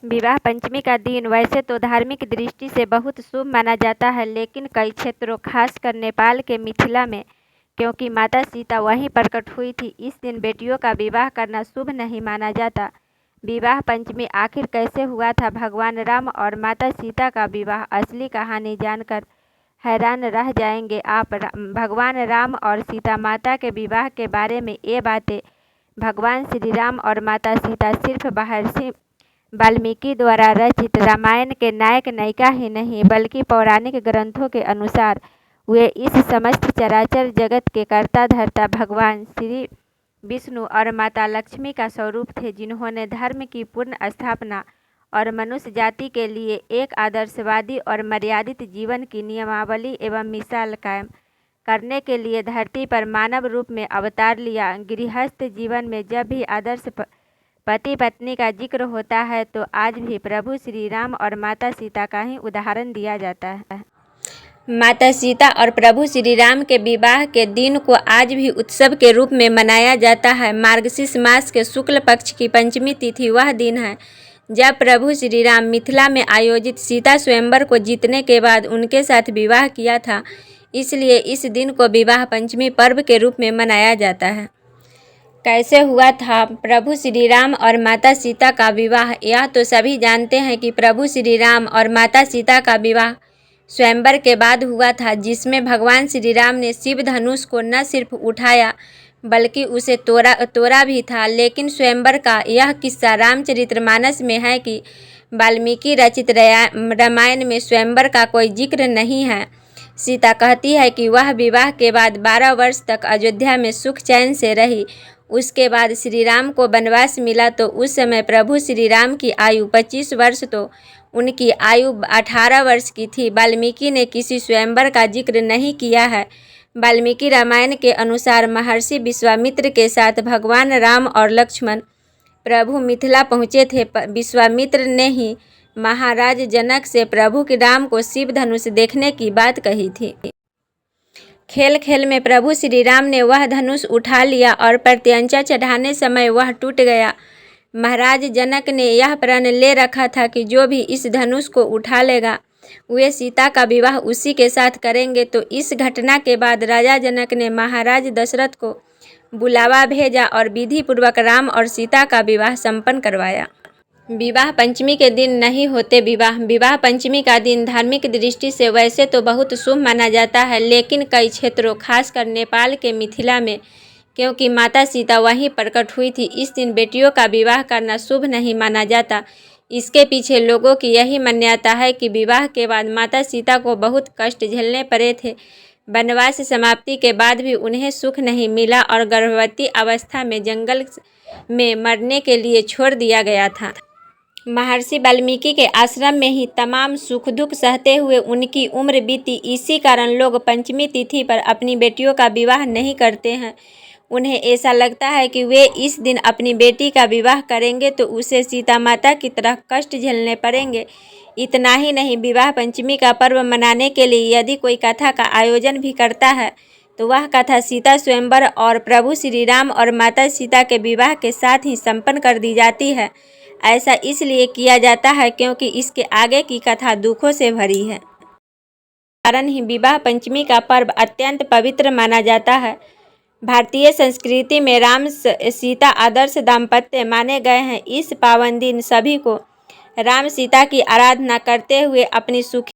विवाह पंचमी का दिन वैसे तो धार्मिक दृष्टि से बहुत शुभ माना जाता है, लेकिन कई क्षेत्रों खासकर नेपाल के मिथिला में, क्योंकि माता सीता वहीं प्रकट हुई थी, इस दिन बेटियों का विवाह करना शुभ नहीं माना जाता। विवाह पंचमी आखिर कैसे हुआ था? भगवान राम और माता सीता का विवाह, असली कहानी जानकर हैरान रह जाएंगे आप। भगवान राम और सीता माता के विवाह के बारे में ये बातें भगवान श्री राम और माता सीता सिर्फ महर्षि वाल्मीकि द्वारा रचित रामायण के नायक नायिका ही नहीं, बल्कि पौराणिक ग्रंथों के अनुसार वे इस समस्त चराचर जगत के कर्ता धर्ता भगवान श्री विष्णु और माता लक्ष्मी का स्वरूप थे, जिन्होंने धर्म की पूर्ण स्थापना और मनुष्य जाति के लिए एक आदर्शवादी और मर्यादित जीवन की नियमावली एवं मिसाल कायम करने के लिए धरती पर मानव रूप में अवतार लिया। गृहस्थ जीवन में जब भी आदर्श पति पत्नी का जिक्र होता है तो आज भी प्रभु श्री राम और माता सीता का ही उदाहरण दिया जाता है। माता सीता और प्रभु श्री राम के विवाह के दिन को आज भी उत्सव के रूप में मनाया जाता है। मार्गशीर्ष मास के शुक्ल पक्ष की पंचमी तिथि वह दिन है जब प्रभु श्री राम मिथिला में आयोजित सीता स्वयंवर को जीतने के बाद उनके साथ विवाह किया था, इसलिए इस दिन को विवाह पंचमी पर्व के रूप में मनाया जाता है। कैसे हुआ था प्रभु श्री राम और माता सीता का विवाह? यह तो सभी जानते हैं कि प्रभु श्री राम और माता सीता का विवाह स्वयंवर के बाद हुआ था, जिसमें भगवान श्री राम ने शिव धनुष को न सिर्फ उठाया बल्कि उसे तोड़ा भी था। लेकिन स्वयंवर का यह किस्सा रामचरितमानस में है कि वाल्मीकि रचित रामायण में स्वयंवर का कोई जिक्र नहीं है। सीता कहती है कि वह विवाह के बाद 12 वर्ष तक अयोध्या में सुख चैन से रही। उसके बाद श्री राम को वनवास मिला तो उस समय प्रभु श्री राम की आयु 25 वर्ष तो उनकी आयु 18 वर्ष की थी। वाल्मीकि ने किसी स्वयंवर का जिक्र नहीं किया है। वाल्मीकि रामायण के अनुसार महर्षि विश्वामित्र के साथ भगवान राम और लक्ष्मण प्रभु मिथिला पहुँचे थे। विश्वामित्र ने ही महाराज जनक से प्रभु के राम को शिव धनुष देखने की बात कही थी। खेल खेल में प्रभु श्री राम ने वह धनुष उठा लिया और प्रत्यंचा चढ़ाने समय वह टूट गया। महाराज जनक ने यह प्रण ले रखा था कि जो भी इस धनुष को उठा लेगा वे सीता का विवाह उसी के साथ करेंगे। तो इस घटना के बाद राजा जनक ने महाराज दशरथ को बुलावा भेजा और विधि पूर्वक राम और सीता का विवाह संपन्न करवाया। विवाह पंचमी के दिन नहीं होते विवाह। विवाह पंचमी का दिन धार्मिक दृष्टि से वैसे तो बहुत शुभ माना जाता है, लेकिन कई क्षेत्रों खासकर नेपाल के मिथिला में, क्योंकि माता सीता वहीं प्रकट हुई थी, इस दिन बेटियों का विवाह करना शुभ नहीं माना जाता। इसके पीछे लोगों की यही मान्यता है कि विवाह के बाद माता सीता को बहुत कष्ट झेलने पड़े थे। वनवास समाप्ति के बाद भी उन्हें सुख नहीं मिला और गर्भवती अवस्था में जंगल में मरने के लिए छोड़ दिया गया था। महर्षि वाल्मीकि के आश्रम में ही तमाम सुख दुख सहते हुए उनकी उम्र बीती। इसी कारण लोग पंचमी तिथि पर अपनी बेटियों का विवाह नहीं करते हैं। उन्हें ऐसा लगता है कि वे इस दिन अपनी बेटी का विवाह करेंगे तो उसे सीता माता की तरह कष्ट झेलने पड़ेंगे। इतना ही नहीं, विवाह पंचमी का पर्व मनाने के लिए यदि कोई कथा का आयोजन भी करता है तो वह कथा सीता स्वयंवर और प्रभु श्री राम और माता सीता के विवाह के साथ ही संपन्न कर दी जाती है। ऐसा इसलिए किया जाता है क्योंकि इसके आगे की कथा दुखों से भरी है। कारण ही विवाह पंचमी का पर्व अत्यंत पवित्र माना जाता है। भारतीय संस्कृति में राम सीता आदर्श दाम्पत्य माने गए हैं। इस पावन दिन सभी को राम सीता की आराधना करते हुए अपनी सुखी